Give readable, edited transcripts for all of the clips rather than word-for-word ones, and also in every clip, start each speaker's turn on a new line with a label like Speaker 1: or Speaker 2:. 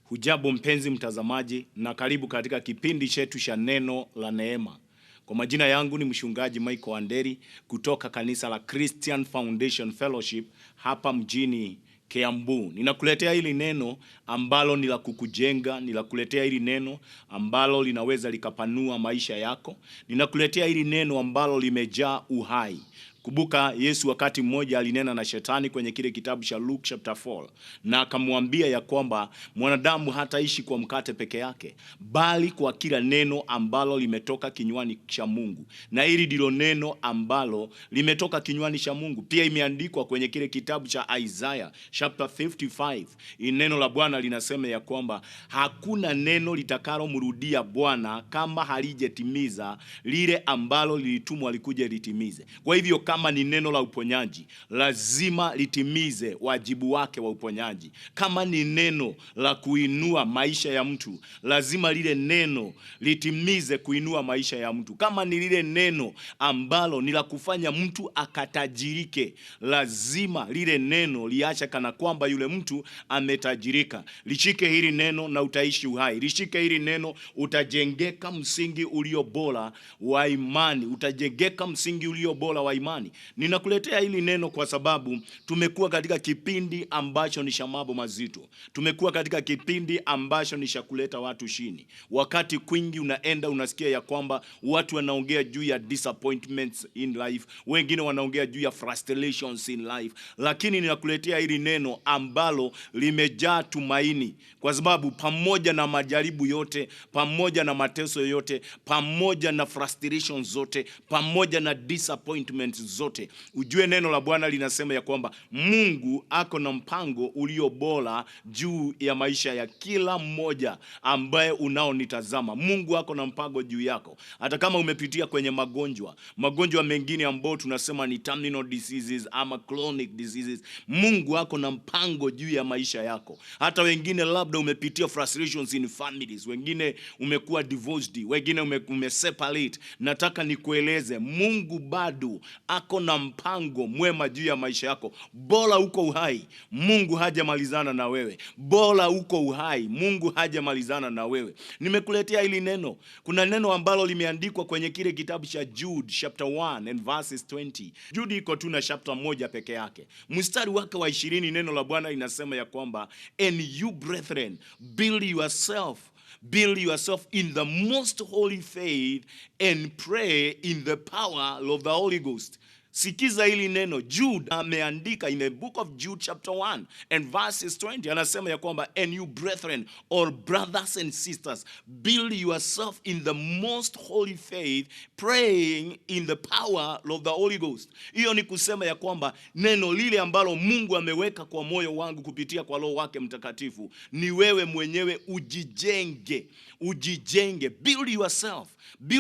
Speaker 1: Hujambo mpenzi mtazamaji, na karibu katika kipindi chetu cha neno la neema. Kwa majina yangu ni mchungaji Michael Wanderi kutoka kanisa la Christian Foundation Fellowship hapa mjini Kiambu. Ninakuletea hili neno ambalo ni la kukujenga, ninakuletea hili neno ambalo linaweza likapanua maisha yako. Ninakuletea hili neno ambalo limejaa uhai. Kumbuka Yesu wakati mmoja alinena na shetani kwenye kile kitabu cha Luke chapter 4, na akamwambia ya kwamba mwanadamu hataishi kwa mkate peke yake, bali kwa kila neno ambalo limetoka kinywani cha Mungu. Na hili ndilo neno ambalo limetoka kinywani cha Mungu. Pia imeandikwa kwenye kile kitabu cha Isaiah chapter 55. Neno la Bwana linasema ya kwamba hakuna neno litakalomrudia Bwana kama halijetimiza lile ambalo lilitumwa likuje litimize. Kwa hivyo kama ni neno la uponyaji, lazima litimize wajibu wake wa uponyaji. Kama ni neno la kuinua maisha ya mtu, lazima lile neno litimize kuinua maisha ya mtu. Kama ni lile neno ambalo ni la kufanya mtu akatajirike, lazima lile neno liache kana kwamba yule mtu ametajirika. Lishike hili neno na utaishi uhai. Lishike hili neno, utajengeka msingi ulio bora wa imani. Utajengeka msingi ulio bora wa imani. Ninakuletea hili neno kwa sababu tumekuwa katika kipindi ambacho ni shamabo mazito. Tumekuwa katika kipindi ambacho ni shakuleta watu chini. Wakati kwingi unaenda unasikia ya kwamba watu wanaongea juu ya disappointments in life, wengine wanaongea juu ya frustrations in life, lakini ninakuletea hili neno ambalo limejaa tumaini, kwa sababu pamoja na majaribu yote, pamoja na mateso yote, pamoja na frustrations zote, pamoja na disappointments zote, ujue neno la Bwana linasema ya kwamba Mungu ako na mpango ulio bora juu ya maisha ya kila mmoja ambaye unaonitazama. Mungu ako na mpango juu yako. Hata kama umepitia kwenye magonjwa mengine ambao tunasema ni terminal diseases ama chronic diseases, Mungu ako na mpango juu ya maisha yako. Hata wengine labda umepitia frustrations in families, wengine umekuwa divorced, wengine umeseparate. Nataka nikueleze, Mungu bado ako na mpango mwema juu ya maisha yako. Bora uko uhai, Mungu hajamalizana na wewe. Bora uko uhai, Mungu hajamalizana na wewe. Nimekuletea hili neno. Kuna neno ambalo limeandikwa kwenye kile kitabu cha Jude chapter 1 and verses 20. Jude iko tu na chapter moja peke yake. Mstari wake wa 20, neno la Bwana linasema ya kwamba, and you brethren, build yourself in the most holy faith and pray in the power of the Holy Ghost. Sikiza hili neno. Jude ameandika in the book of Jude chapter 1 and verses 20. Anasema ya kwamba, and you brethren or brothers and sisters, build yourself in the most holy faith, praying in the power of the Holy Ghost. Hiyo ni kusema ya kwamba neno lile ambalo Mungu ameweka kwa moyo wangu kupitia kwa Roho wake Mtakatifu, ni wewe mwenyewe ujijenge. Build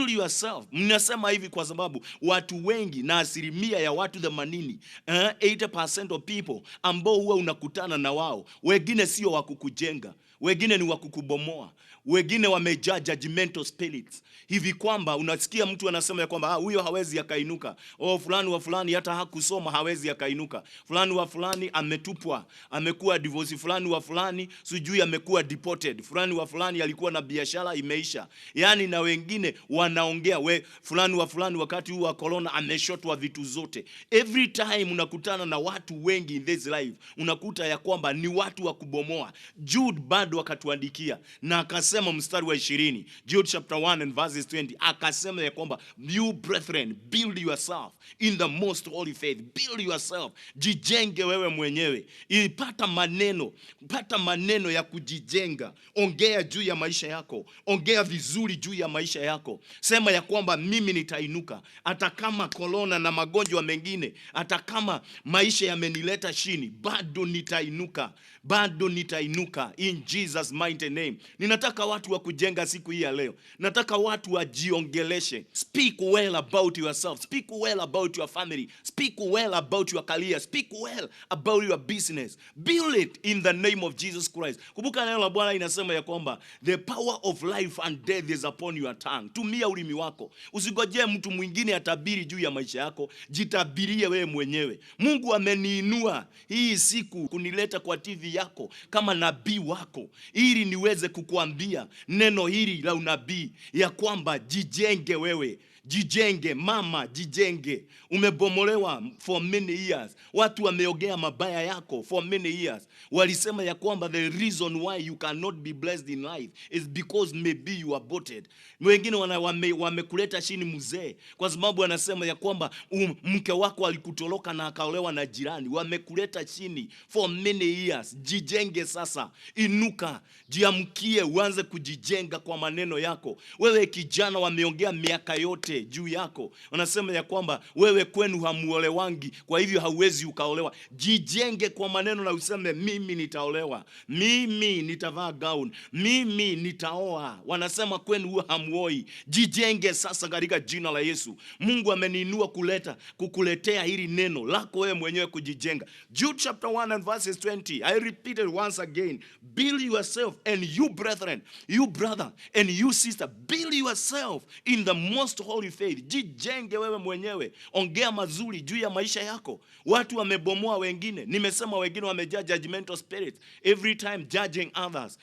Speaker 1: yourself. Mnasema hivi kwa sababu watu wengi, na asilimia ya watu 80% of people ambao huwa unakutana na wao, wengine sio wa kukujenga, wengine ni wa kukubomoa. Wengine wamejaa judgmental spirits, hivi kwamba unasikia mtu anasema ya kwamba huyo hawezi akainuka. Fulani wa fulani hata hakusoma hawezi akainuka. Fulani wa fulani ametupwa, amekuwa divorce. Fulani wa fulani sijui amekuwa deported. Fulani wa fulani alikuwa na biashara imeisha. Yani na wengine wanaongea fulani wa fulani wakati huu wa corona ameshotwa vitu zote. Every time unakutana na watu wengi in this life, unakuta ya kwamba ni watu wa kubomoa. Jude bado akatuandikia na akasema mstari wa 20, Jude chapter 1 and verses 20, akasema ya kwamba, you brethren, build yourself in the most holy faith. Build yourself. Jijenge wewe mwenyewe. Pata maneno ya kujijenga. Ongea juu ya maisha yako. Ongea vizuri juu ya maisha yako. Sema ya kwamba mimi nitainuka. Hata kama corona na magonjwa mengine, hata kama maisha yamenileta chini, bado nitainuka. In Jesus mighty name. Ninataka watu wa kujenga siku hii ya leo. Nataka watu wajiongeleshe. Speak well about yourself. Speak well about your family. Speak well about your career. Speak well about your business. Build it in the name of Jesus Christ. Kumbuka neno la Bwana inasema ya kwamba the power of life and death is upon your tongue. Tumia ulimi wako. Usigojee mtu mwingine atabiri juu ya maisha yako. jitabirie wewe mwenyewe. Mungu ameniinua hii siku kunileta kwa TV yako kama nabii wako, ili niweze kukuambia neno hili la unabii ya kwamba jijenge wewe. Jijenge mama, jijenge. Umebomolewa for many years. Watu wameongea mabaya yako for many years. Walisema ya kwamba the reason why you cannot be blessed in life is because maybe you are aborted. Wengine wamekuleta chini mzee kwa sababu wanasema ya kwamba mke wako alikutoroka na akaolewa na jirani. Wamekuleta chini for many years. Jijenge sasa. Inuka, jiamkie, uanze kujijenga kwa maneno yako. Wewe kijana, wameongea miaka yote juu yako. Wanasema ya kwamba wewe kwenu hamuolewangi, kwa hivyo hauwezi ukaolewa. Jijenge kwa maneno na useme mimi nitaolewa, mimi nitavaa gown, mimi nitaoa. Wanasema kwenu huwa hamuoi. Jijenge sasa katika jina la Yesu. Mungu ameniinua kukuletea hili neno lako wewe mwenyewe kujijenga. Jude chapter 1 and verses 20. I repeat it once again. Build yourself, and you brethren, you brother and you sister, build yourself in the most holy faith. Jijenge wewe mwenyewe. Ongea mazuri juu ya maisha yako. Watu wamebomoa wengine. Nimesema wengine wamejaa judgmental spirits, every time judging others.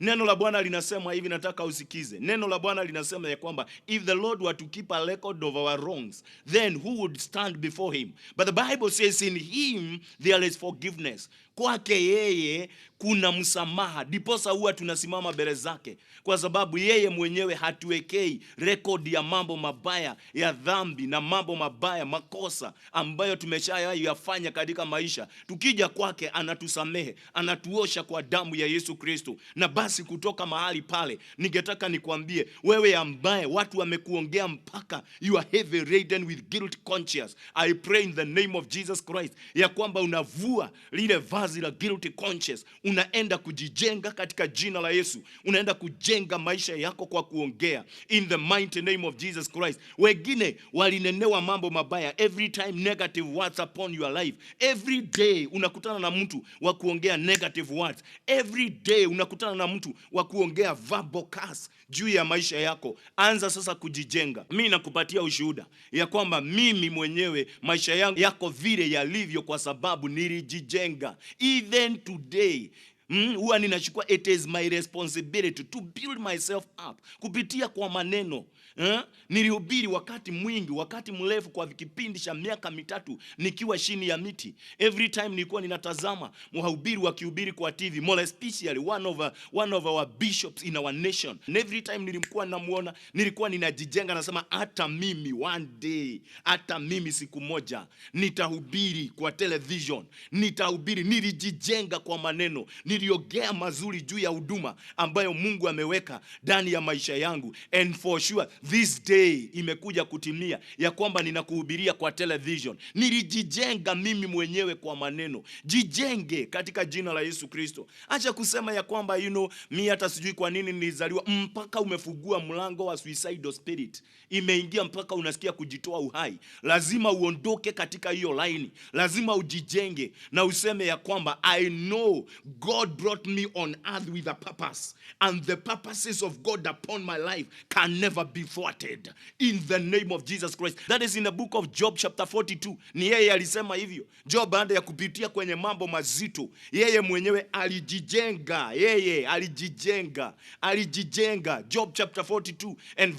Speaker 1: Neno la Bwana linasema hivi, nataka usikize. Neno la Bwana linasema ya kwamba if the Lord were to keep a record of our wrongs, then who would stand before him? But the Bible says in him there is forgiveness. Kwake yeye kuna msamaha. Diposa huwa tunasimama mbele zake, kwa sababu yeye mwenyewe hatuwekei rekodi ya mambo mabaya ya dhambi na mambo mabaya, makosa ambayo tumeshayafanya katika maisha. Tukija kwake anatusamehe, anatuosha kwa damu ya Yesu Kristo. Na basi kutoka mahali pale, ningetaka nikwambie wewe ambaye watu wamekuongea mpaka you are heavy laden with guilt conscience, I pray in the name of Jesus Christ ya kwamba unavua lile vazi la guilty conscience, unaenda kujijenga katika jina la Yesu. Unaenda kujenga maisha yako kwa kuongea in the mighty name of Jesus Christ. Wengine walinenewa mambo mabaya, every time negative words upon your life. Every day unakutana na mtu wa kuongea negative words. Every day unakutana na mtu wa kuongea verbal curse juu ya maisha yako. Anza sasa kujijenga. Mimi nakupatia ushuhuda ya kwamba mimi mwenyewe maisha yangu yako vile yalivyo kwa sababu nilijijenga. Even today, huwa ninachukua, it is my responsibility to build myself up kupitia kwa maneno. Nilihubiri wakati mwingi, wakati mrefu, kwa kipindi cha miaka 3 nikiwa chini ya miti. Every time nilikuwa ninatazama mhubiri wakihubiri kwa TV, more especially one of our bishops in our nation. And every time nilikuwa namuona, nilikuwa ninajijenga, nasema hata mimi one day, hata mimi siku moja nitahubiri kwa television, nitahubiri. Nilijijenga kwa maneno, niliongea mazuri juu ya huduma ambayo Mungu ameweka ndani ya maisha yangu. And for sure this day imekuja kutimia ya kwamba ninakuhubiria kwa television. Nilijijenga mimi mwenyewe kwa maneno. Jijenge katika jina la Yesu Kristo. Acha kusema ya kwamba mimi hata sijui kwa nini nilizaliwa, mpaka umefungua mlango wa suicidal spirit. Imeingia mpaka unasikia kujitoa uhai. Lazima uondoke katika hiyo line. Lazima ujijenge na useme ya kwamba I know God brought me on earth with a purpose, and the purposes of God upon my life can never be thwarted in the name of Jesus Christ. That is in the book of Job chapter 42. Ni yeye alisema hivyo. Job baada ya kupitia kwenye mambo mazito, yeye mwenyewe alijijenga. Yeye alijijenga. Job chapter 42 and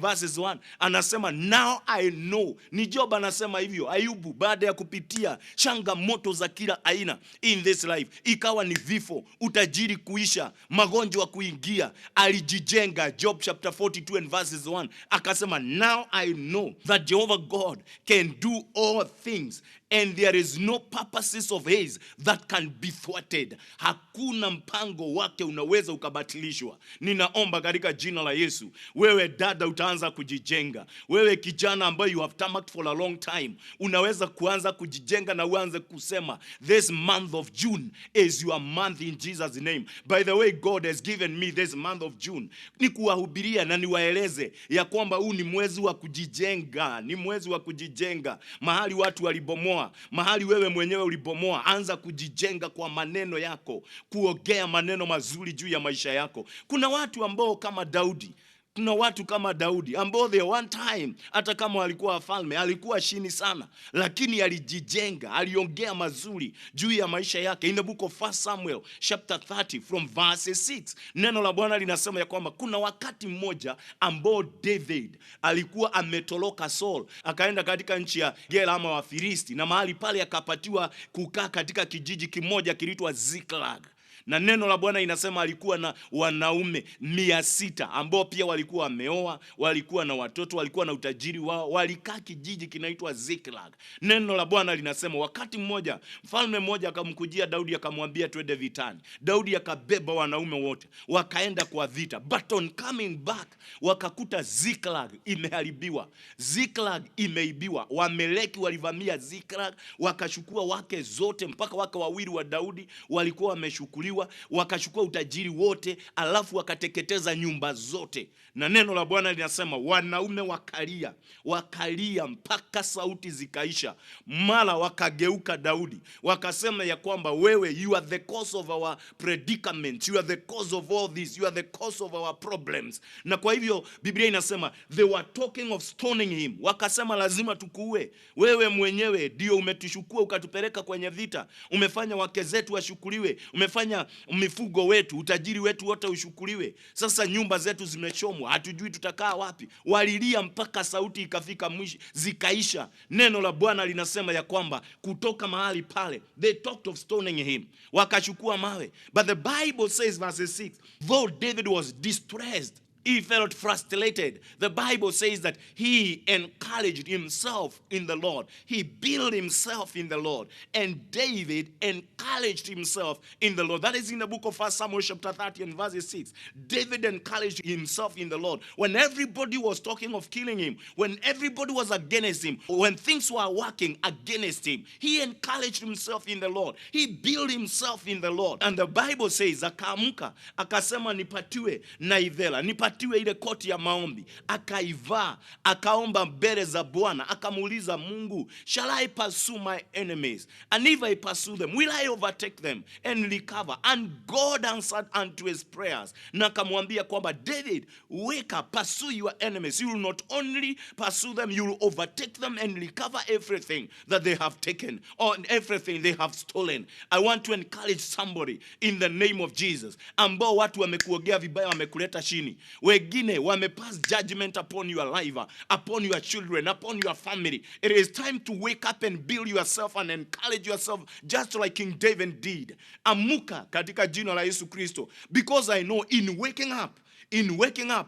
Speaker 1: verses 1 anasema now I know. Ni Job anasema hivyo. Ayubu baada ya kupitia changamoto za kila aina in this life, ikawa ni vifo, utajiri kuisha, magonjwa kuingia, alijijenga. Job chapter 42 and verses 1 akasema now I know that Jehovah God can do all things, and there is no purposes of his that can be thwarted. Hakuna mpango wake unaweza ukabatilishwa. Ninaomba katika jina la Yesu, wewe dada utaanza kujijenga. Wewe kijana ambaye you have tarmacked for a long time, unaweza kuanza kujijenga na uanze kusema this month of June is your month in Jesus name. By the way, God has given me this month of June ni kuwahubiria na niwaeleze ya kwamba huu ni mwezi wa kujijenga. Ni mwezi wa kujijenga. Mahali watu walibomoa, mahali wewe mwenyewe ulibomoa, anza kujijenga kwa maneno yako, kuongea maneno mazuri juu ya maisha yako. Kuna watu ambao kama Daudi, Kuna watu kama Daudi ambao the one time, hata kama alikuwa wafalme, alikuwa chini sana, lakini alijijenga, aliongea mazuri juu ya maisha yake. In the book of 1 Samuel chapter 30 from verse 6, neno la Bwana linasema ya kwamba kuna wakati mmoja ambao David alikuwa ametoroka Saul, akaenda katika nchi ya Gera ama Wafilisti, na mahali pale akapatiwa kukaa katika kijiji kimoja kiliitwa Ziklag. Na neno la Bwana inasema alikuwa na wanaume 600 ambao pia walikuwa wameoa, walikuwa na watoto, walikuwa na utajiri wao, walikaa kijiji kinaitwa Ziklag. Neno la Bwana linasema wakati mmoja mfalme mmoja akamkujia Daudi akamwambia twende vitani. Daudi akabeba wanaume wote wakaenda kwa vita, but on coming back wakakuta Ziklag imeharibiwa, Ziklag imeibiwa. Wameleki walivamia Ziklag, wakachukua wake zote, mpaka wake wawili wa Daudi walikuwa wameshukuliwa, wakachukua utajiri wote, alafu wakateketeza nyumba zote. Na neno la Bwana linasema wanaume wakalia mpaka sauti zikaisha. Mara wakageuka Daudi, wakasema ya kwamba wewe, you are the cause of our predicament, you are the cause of all this, you are the cause of our problems. Na kwa hivyo Biblia inasema they were talking of stoning him. Wakasema lazima tukuue wewe, mwenyewe ndio umetushukua ukatupeleka kwenye vita, umefanya wake zetu washukuliwe, umefanya mifugo wetu, utajiri wetu wote ushukuliwe. Sasa nyumba zetu zimechomwa, hatujui tutakaa wapi. Walilia mpaka sauti ikafika mwisho, zikaisha. Neno la Bwana linasema ya kwamba kutoka mahali pale they talked of stoning him, wakachukua mawe. But the Bible says verse 6, though David was distressed, he felt frustrated, the Bible says that he encouraged himself in the Lord. He built himself in the Lord. And David encouraged himself in the Lord. That is in the book of 1 Samuel chapter 30 and verse 6. David encouraged himself in the Lord. When everybody was talking of killing him, when everybody was against him, when things were working against him, he encouraged himself in the Lord. He built himself in the Lord. And the Bible says, akaamka, akasema nipatiwe naivela, nipatiwe ile koti ya maombi, akaivaa, akaomba mbele za Bwana, akamuuliza Mungu, shall I pursue my enemies? And if I pursue them, will I overtake them and recover? And God answered unto his prayers. Na akamwambia kwamba David, wake up, pursue your enemies. You will not only pursue them, you will overtake them and recover everything that they have taken or everything they have stolen. I want to encourage somebody in the name of Jesus, ambao watu wamekuogea vibaya, wamekuleta chini, wengine wamepass judgment upon your life, upon your children, upon your family. It is time to wake up and build yourself and encourage yourself just like King David did. Amuka katika jina la Yesu Kristo, because I know in waking up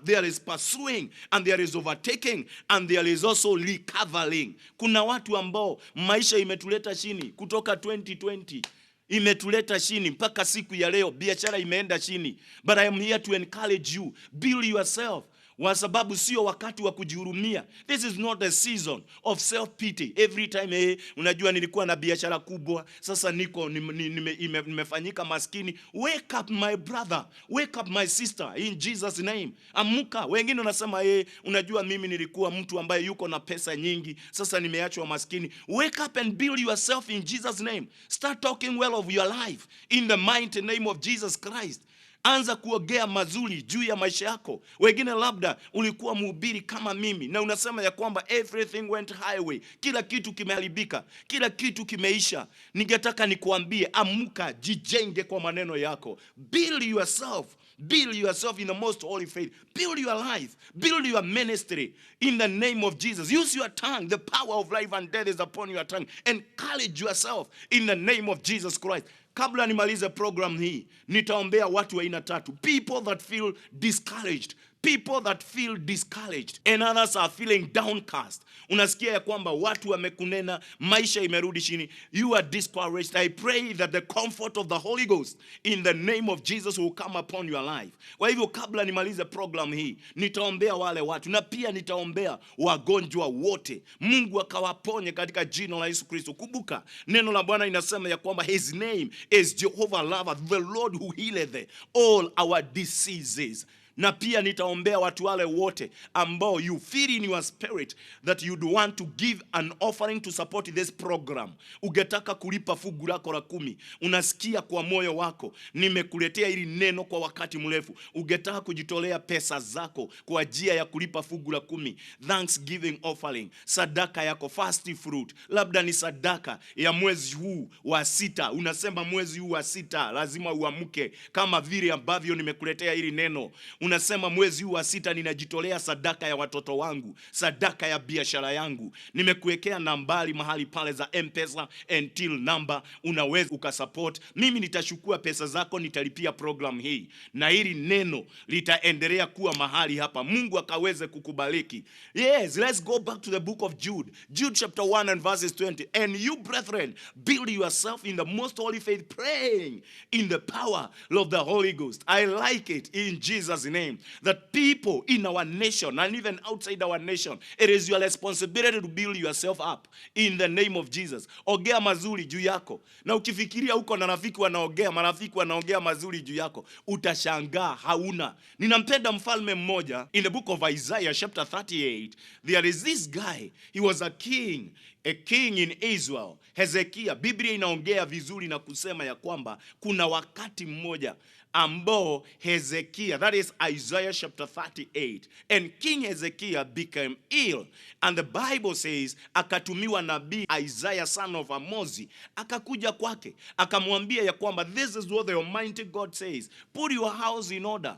Speaker 1: there is pursuing and there is overtaking and there is also recovering. Kuna watu ambao maisha imetuleta chini kutoka 2020, imetuleta chini mpaka siku ya leo, biashara imeenda chini. But I am here to encourage you, build yourself, kwa sababu sio wakati wa kujihurumia. This is not a season of self pity. Every time unajua nilikuwa na biashara kubwa, sasa niko nimefanyika maskini. Wake up my brother, wake up my sister in Jesus name. Amuka. Wengine unasema unajua mimi nilikuwa mtu ambaye yuko na pesa nyingi, sasa nimeachwa maskini. Wake up and build yourself in Jesus name. Start talking well of your life in the mighty name of Jesus Christ. Anza kuongea mazuri juu ya maisha yako. Wengine labda ulikuwa mhubiri kama mimi na unasema ya kwamba everything went highway, kila kitu kimeharibika, kila kitu kimeisha. Ningetaka nikuambie, amuka, jijenge kwa maneno yako. Build yourself in the most holy faith. Build your life, build your ministry in the name of Jesus. Use your tongue. The power of life and death is upon your tongue. Encourage yourself in the name of Jesus Christ. Kabla nimalize program hii, nitaombea watu wa aina tatu. People that feel discouraged. People that feel discouraged and others are feeling downcast. Unasikia ya kwamba watu wamekunena, maisha imerudi chini. You are discouraged. I pray that the comfort of the Holy Ghost in the name of Jesus will come upon your life. Kwa hivyo kabla nimalize program hii, nitaombea wale watu na pia nitaombea wagonjwa wote. Mungu akawaponye katika jina la Yesu Kristo. Kumbuka neno la Bwana inasema ya kwamba his name is Jehovah Rapha, the Lord who healeth all our diseases. na pia nitaombea watu wale wote ambao you feel in your spirit that you'd want to give an offering to support this program. Ungetaka kulipa fungu lako la 10. Unasikia kwa moyo wako, nimekuletea hili neno kwa wakati mrefu. Ungetaka kujitolea pesa zako kwa ajili ya kulipa fungu la 10. Thanksgiving offering, sadaka yako, first fruit. Labda ni sadaka ya mwezi huu wa 6. Unasema mwezi huu wa 6 lazima uamke kama vile ambavyo nimekuletea hili neno. Unasema mwezi huu wa 6 ninajitolea sadaka ya watoto wangu, sadaka ya biashara yangu. Nimekuwekea nambari mahali pale za M-Pesa and till number, unaweza ukasupport. Mimi nitachukua pesa zako, nitalipia program hii, na hili neno litaendelea kuwa mahali hapa. Mungu akaweze kukubariki. Yes, let's go back to the book of Jude. Jude chapter 1 and verses 20. And you brethren, build yourself in the most holy faith, praying in the power of the Holy Ghost. I like it in Jesus' name that people in our nation and even outside our nation, it is your responsibility to build yourself up in the name of Jesus. Ongea mazuri juu yako. Na ukifikiria uko na marafiki wanaongea mazuri juu yako, utashangaa hauna. Ninampenda mfalme mmoja in the book of Isaiah chapter 38. There is this guy, he was a king in Israel, Hezekiah. Biblia inaongea vizuri na kusema ya kwamba kuna wakati mmoja ambao Hezekiah, that is Isaiah chapter 38, and King Hezekiah became ill, and the Bible says akatumiwa nabii Isaiah son of Amozi, akakuja kwake akamwambia ya kwamba this is what the Almighty God says, put your house in order,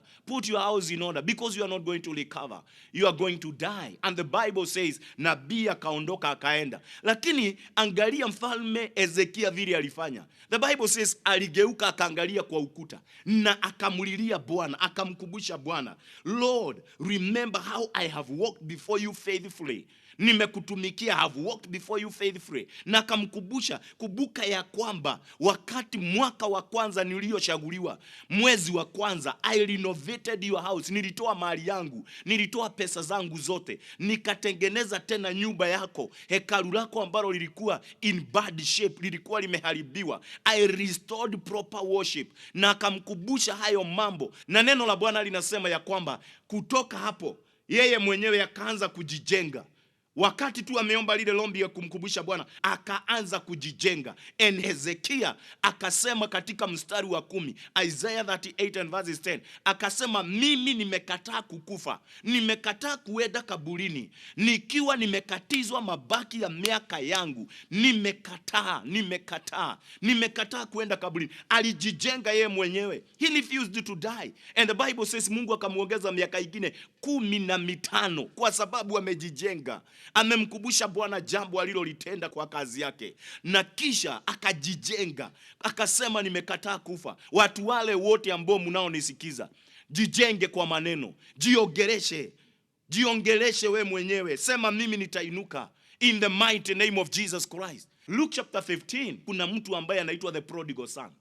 Speaker 1: because you are not going to recover, you are going to die. And the Bible says nabii akaondoka akaenda. Lakini angalia mfalme Hezekiah vile alifanya. The Bible says aligeuka akaangalia kwa ukuta na akamulilia Bwana, akamkumbusha Bwana, Lord, remember how I have walked before you faithfully. Nimekutumikia, have walked before you faithfully. Na akamkumbusha, kumbuka ya kwamba wakati mwaka wa kwanza niliochaguliwa, mwezi wa kwanza, I renovated your house. Nilitoa mali yangu, nilitoa pesa zangu zote, nikatengeneza tena nyumba yako, hekalu lako ambalo lilikuwa in bad shape, lilikuwa limeharibiwa. I restored proper worship. Na akamkumbusha hayo mambo. Na neno la Bwana linasema ya kwamba kutoka hapo yeye mwenyewe akaanza kujijenga. Wakati tu ameomba lile lombi ya kumkumbusha Bwana, akaanza kujijenga. And Hezekiah akasema katika mstari wa 10, Isaiah 38 and verses 10, akasema mimi nimekataa kukufa, nimekataa kuenda kaburini, nikiwa nimekatizwa mabaki ya miaka yangu, nimekataa kuenda kaburini. Alijijenga yeye mwenyewe. He refused to die. And the Bible says Mungu akamuongeza miaka ingine 15 kwa sababu amejijenga. Amemkumbusha Bwana jambo alilolitenda kwa kazi yake, na kisha akajijenga, akasema nimekataa kufa. Watu wale wote ambao mnaonisikiza, jijenge kwa maneno, jiongeleshe we mwenyewe, sema mimi nitainuka in the mighty name of Jesus Christ. Luke chapter 15, kuna mtu ambaye anaitwa the prodigal son.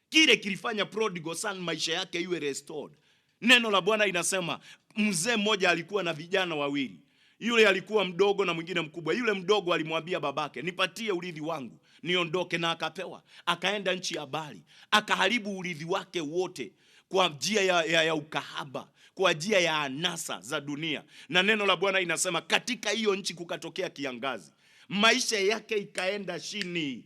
Speaker 1: Kile kilifanya prodigal son maisha yake iwe restored. Neno la Bwana inasema mzee mmoja alikuwa na vijana wawili. Yule alikuwa mdogo na mwingine mkubwa. Yule mdogo alimwambia babake, nipatie urithi wangu niondoke, na akapewa. Akaenda nchi ya mbali, akaharibu urithi wake wote kwa njia ya ukahaba, kwa njia ya anasa za dunia. Na neno la Bwana inasema katika hiyo nchi kukatokea kiangazi. Maisha yake ikaenda chini,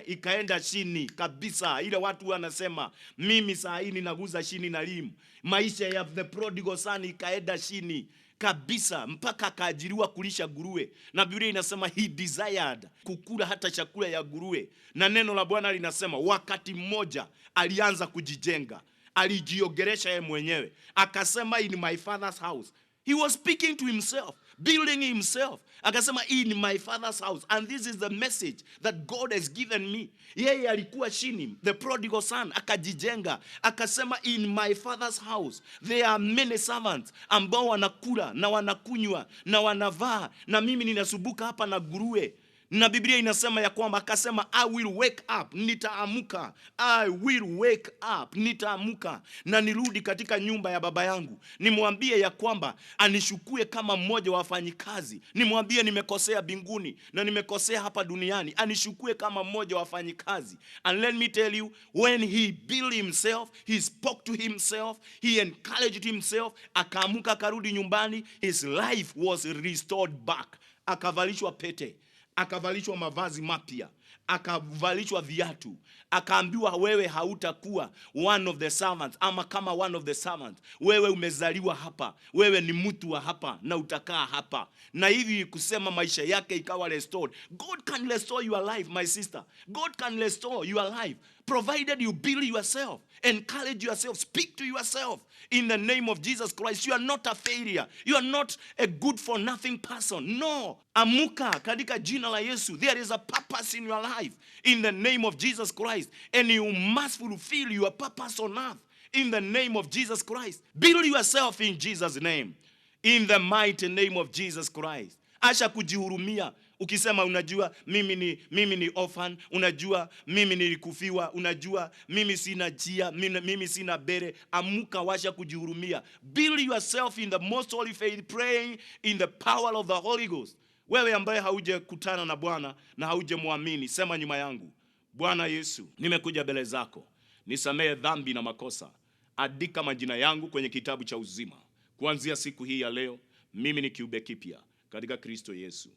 Speaker 1: ikaenda chini kabisa. Ile watu wanasema mimi saa hii ninaguza chini na limu. Maisha ya the prodigal son ikaenda chini kabisa, mpaka akaajiriwa kulisha nguruwe. Na Biblia inasema he desired kukula hata chakula ya nguruwe. Na neno la Bwana linasema wakati mmoja alianza kujijenga, alijiogeresha yeye mwenyewe, akasema in my father's house. He was speaking to himself, building himself. Akasema in my father's house, and this is the message that God has given me. Yeye alikuwa chini, the prodigal son, akajijenga, akasema in my father's house there are many servants ambao wanakula na wanakunywa na wanavaa, na mimi ninasubuka hapa na nguruwe. Na Biblia inasema ya kwamba akasema I will wake up, nitaamuka. I will wake up, nitaamuka na nirudi katika nyumba ya baba yangu. Nimwambie ya kwamba anishukue kama mmoja wa wafanyikazi. Nimwambie nimekosea mbinguni na nimekosea hapa duniani. Anishukue kama mmoja wa wafanyikazi. And let me tell you, when he built himself, he spoke to himself, he encouraged himself, akaamuka akarudi nyumbani, his life was restored back. Akavalishwa pete, akavalishwa mavazi mapya, akavalishwa viatu, akaambiwa wewe hautakuwa one of the servants ama kama one of the servants. Wewe umezaliwa hapa, wewe ni mtu wa hapa na utakaa hapa. Na hivi kusema maisha yake ikawa restored. God can restore your life, my sister. God can restore your life, provided you build yourself, encourage yourself, speak to yourself in the name of Jesus Christ. You are not a failure. You are not a good for nothing person. No. Amuka katika jina la Yesu. There is a purpose in your life in the name of Jesus Christ, and you must fulfill your purpose on earth in the name of Jesus Christ. Build yourself in Jesus' name, in the mighty name of Jesus Christ. Acha kujihurumia ukisema unajua mimi ni orphan, unajua mimi nilikufiwa, unajua mimi sina njia, mimi sina bere. Amuka, washa kujihurumia. Build yourself in the most holy faith, praying in the power of the Holy Ghost. Wewe ambaye hauje kutana na Bwana na hauje muamini, sema nyuma yangu: Bwana Yesu, nimekuja mbele zako, nisamehe dhambi na makosa. Andika majina yangu kwenye kitabu cha uzima. Kuanzia siku hii ya leo, mimi ni kiumbe kipya katika Kristo Yesu.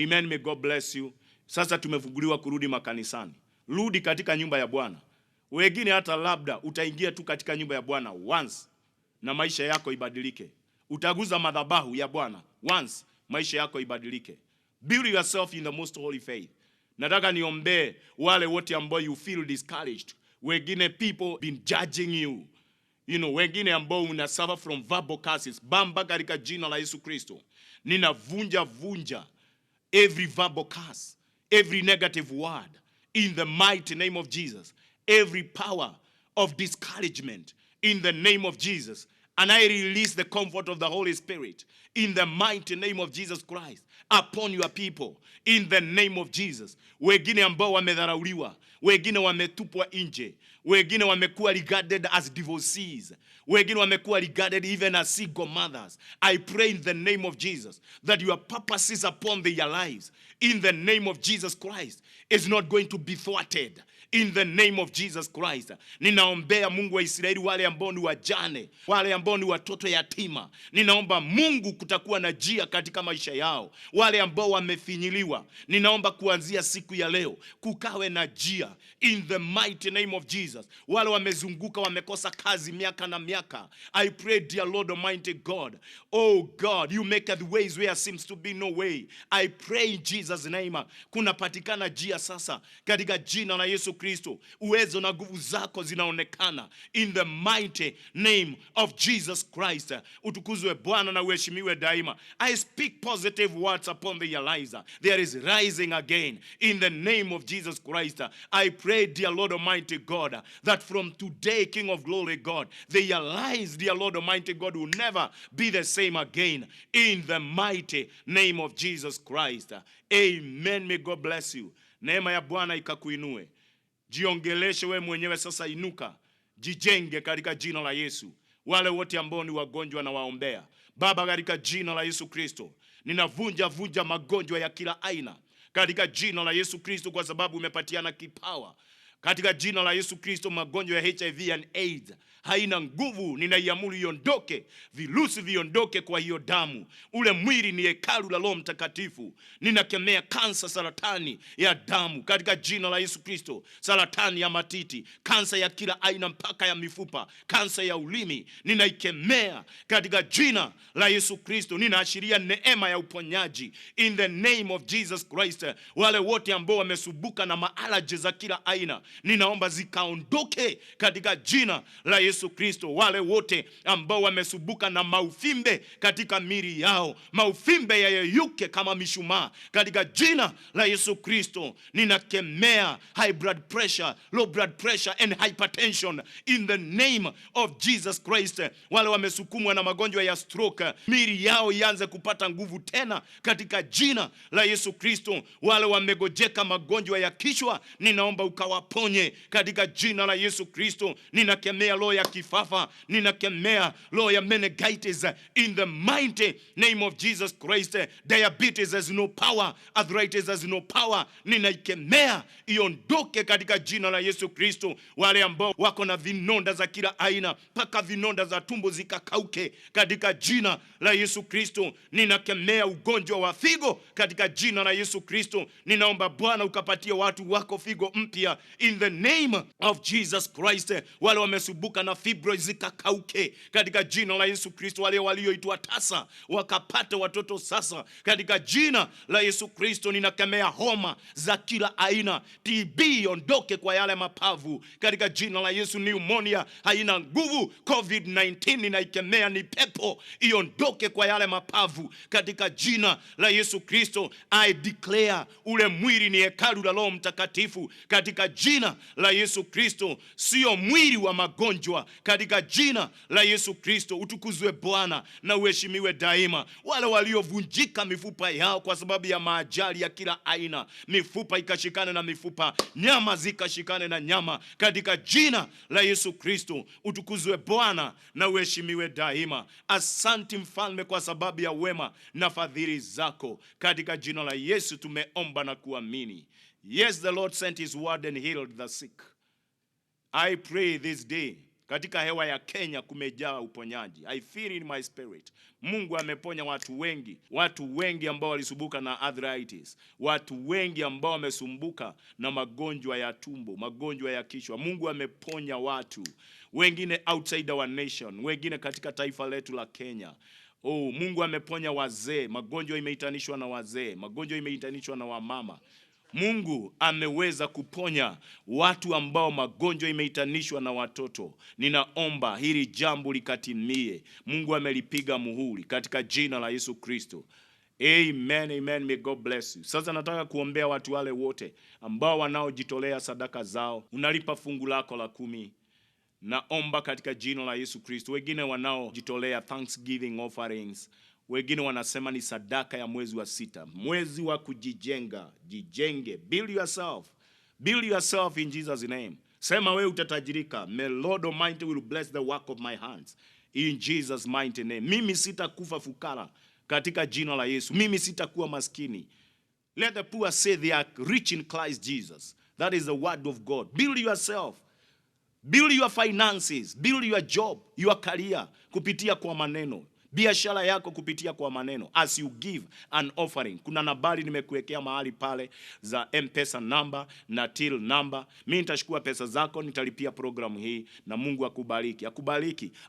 Speaker 1: Amen. May God bless you. Sasa tumefunguliwa kurudi makanisani. Rudi katika nyumba ya Bwana. Wengine hata labda utaingia tu katika nyumba ya Bwana once na maisha yako ibadilike. Utaguza madhabahu ya Bwana once, maisha yako ibadilike. Build yourself in the most holy faith. Nataka niombe wale wote ambao you feel discouraged. Wengine people been judging you. Wengine ambao una suffer from verbal curses. Bamba katika jina la Yesu Kristo. Ninavunja every verbal curse, every negative word in the mighty name of Jesus. Every power of discouragement in the name of Jesus. And I release the comfort of the Holy Spirit in the mighty name of Jesus Christ upon your people in the name of Jesus. Wengine ambao wamedharauliwa, wengine wametupwa nje, wengine wamekuwa regarded as divorcees, wengine wamekuwa regarded even as single mothers. I pray in the name of Jesus that your purposes upon their lives in the name of Jesus Christ is not going to be thwarted. In the name of Jesus Christ. Ninaombea Mungu wa Israeli, wale ambao ni wajane, wale ambao ni watoto yatima. Ninaomba Mungu kutakuwa na njia katika maisha yao. Wale ambao wamefinyiliwa, ninaomba kuanzia siku ya leo kukawe na njia in the mighty name of Jesus. Wale wamezunguka wamekosa kazi miaka na miaka, I pray dear Lord Almighty God, oh God, you make the ways where seems to be no way. I pray in Jesus name kunapatikana njia sasa katika jina la Yesu Kristo. Uwezo na nguvu zako zinaonekana in the mighty name of Jesus Christ. Utukuzwe Bwana na uheshimiwe daima. I speak positive words upon their lives. There is rising again in the name of Jesus Christ. I pray dear Lord Almighty God that from today, King of glory God, their lives, dear Lord Almighty God, will never be the same again in the mighty name of Jesus Christ. Amen. May God bless you. Neema ya Bwana ikakuinue. Jiongeleshe we mwenyewe sasa, inuka, jijenge katika jina la Yesu. Wale wote ambao ni wagonjwa na waombea. Baba, katika jina la Yesu Kristo, ninavunja magonjwa ya kila aina katika jina la Yesu Kristo, kwa sababu umepatiana kipawa. Katika jina la Yesu Kristo, magonjwa ya HIV and AIDS haina nguvu. Ninaiamuru iondoke, virusi viondoke kwa hiyo damu. Ule mwili ni hekalu la Roho Mtakatifu. Ninakemea kansa, saratani ya damu katika jina la Yesu Kristo. Saratani ya matiti, kansa ya kila aina mpaka ya mifupa, kansa ya ulimi, ninaikemea katika jina la Yesu Kristo. Ninaashiria neema ya uponyaji in the name of Jesus Christ. Wale wote ambao wamesubuka na maalaji za kila aina, ninaomba zikaondoke katika jina la Yesu Kristo. Wale wote ambao wamesubuka na maufimbe katika miri yao, maufimbe yayeyuke kama mishumaa katika jina la Yesu Kristo. Ninakemea high blood pressure, low blood pressure and hypertension in the name of Jesus Christ. Wale wamesukumwa na magonjwa ya stroke, miri yao ianze kupata nguvu tena katika jina la Yesu Kristo. Wale wamegojeka magonjwa ya kichwa, ninaomba ukawaponye katika jina la Yesu Kristo. Ninakemea roho ya kifafa, ninakemea roho ya meningitis in the mighty name of Jesus Christ. Diabetes has no power, arthritis has no power. Ninaikemea iondoke katika jina la Yesu Kristo. Wale ambao wako na vinonda za kila aina, paka vinonda za tumbo zikakauke katika jina la Yesu Kristo. Ninakemea ugonjwa wa figo katika jina la Yesu Kristo. Ninaomba Bwana ukapatia watu wako figo mpya in the name of Jesus Christ. Wale wamesubuka na fibroids zikakauke katika jina la Yesu Kristo. Wale walioitwa tasa wakapata watoto sasa katika jina la Yesu Kristo. Ninakemea homa za kila aina, TB ondoke kwa yale mapavu katika jina la Yesu. Pneumonia haina nguvu. COVID-19 ninaikemea, ni pepo iondoke kwa yale mapavu katika jina la Yesu Kristo. I declare ule mwili ni hekalu la Roho Mtakatifu katika jina la Yesu Kristo, sio mwili wa magonjwa katika jina la Yesu Kristo. Utukuzwe Bwana na uheshimiwe daima. Wale waliovunjika mifupa yao kwa sababu ya maajali ya kila aina, mifupa ikashikane na mifupa, nyama zikashikane na nyama katika jina la Yesu Kristo. Utukuzwe Bwana na uheshimiwe daima. Asante Mfalme kwa sababu ya wema na fadhili zako. Katika jina la Yesu tumeomba na kuamini. Yes, the Lord sent his word and healed the sick. I pray this day, katika hewa ya Kenya kumejaa uponyaji. I feel in my spirit. Mungu ameponya watu wengi ambao walisubuka na arthritis, watu wengi ambao wamesumbuka na magonjwa ya tumbo, magonjwa ya kichwa. Mungu ameponya watu wengine outside our nation, wengine katika taifa letu la Kenya. Mungu ameponya wazee, magonjwa imeitanishwa na wazee, magonjwa imeitanishwa na wamama. Mungu ameweza kuponya watu ambao magonjwa imeitanishwa na watoto. Ninaomba hili jambo likatimie. Mungu amelipiga muhuri katika jina la Yesu Kristo. Amen, amen. May God bless you. Sasa nataka kuombea watu wale wote ambao wanaojitolea sadaka zao. Unalipa fungu lako la 10. Naomba katika jina la Yesu Kristo. Wengine wanaojitolea thanksgiving offerings, wengine wanasema ni sadaka ya mwezi wa 6, mwezi wa kujijenga. Jijenge, build yourself in Jesus name. Sema wewe utatajirika. May Lord Almighty will bless the work of my hands in Jesus mighty name. Mimi sitakufa fukara katika jina la Yesu. Mimi sitakuwa maskini. Let the poor say they are rich in Christ Jesus. That is the word of God. Build yourself. Build your finances, build your job, your career kupitia kwa maneno. Biashara yako kupitia kwa maneno. As you give an offering. Kuna nambari nimekuwekea mahali pale za M-Pesa number na till number. Mimi nitachukua pesa zako, nitalipia programu hii na Mungu akubariki.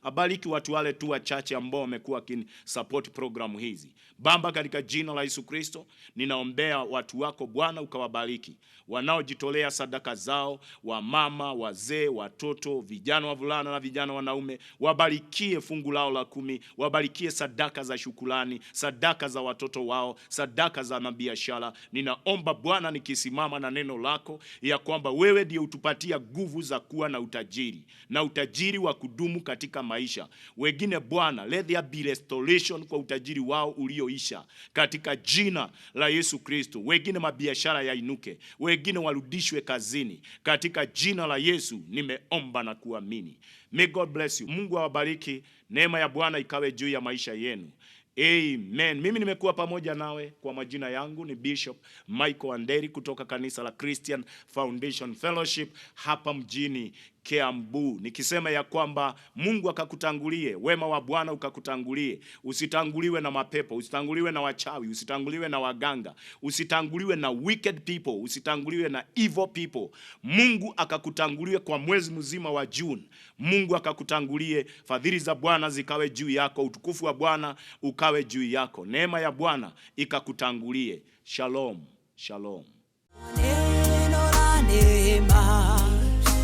Speaker 1: Abariki watu wale tu wachache ambao wamekuwa kin support programu hizi. Baba, katika jina la Yesu Kristo, ninaombea watu wako Bwana ukawabariki. Wanaojitolea sadaka zao, wamama, wazee, watoto, vijana wavulana na vijana wanaume, wabarikie fungu lao la 10, wabarikie sadaka za shukrani, sadaka za watoto wao, sadaka za mabiashara. Ninaomba Bwana nikisimama na neno lako ya kwamba wewe ndiye utupatia nguvu za kuwa na utajiri, na utajiri wa kudumu katika maisha. Wengine Bwana, let there be restoration kwa utajiri wao ulioisha katika jina la Yesu Kristo. Wengine mabiashara yainuke, wengine warudishwe kazini katika jina la Yesu. Nimeomba na kuamini. May God bless you. Mungu awabariki. Neema ya Bwana ikawe juu ya maisha yenu. Amen. Mimi nimekuwa pamoja nawe. Kwa majina yangu ni Bishop Michael Wanderi kutoka kanisa la Christian Foundation Fellowship hapa mjini Kiambu. Nikisema ya kwamba Mungu akakutangulie, wema wa Bwana ukakutangulie. Usitanguliwe na mapepo, usitanguliwe na wachawi, usitanguliwe na waganga, usitanguliwe na wicked people, usitanguliwe na evil people. Mungu akakutangulie kwa mwezi mzima wa June. Mungu akakutangulie, fadhili za Bwana zikawe juu yako, utukufu wa Bwana ukawe juu yako. Neema ya Bwana ikakutangulie. Shalom, shalom.
Speaker 2: la neema,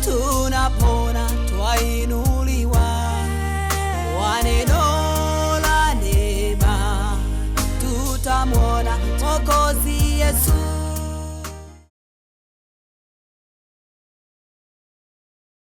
Speaker 2: tunapona twainuliwa. Kwa neno la neema tutamwona Mwokozi Yesu.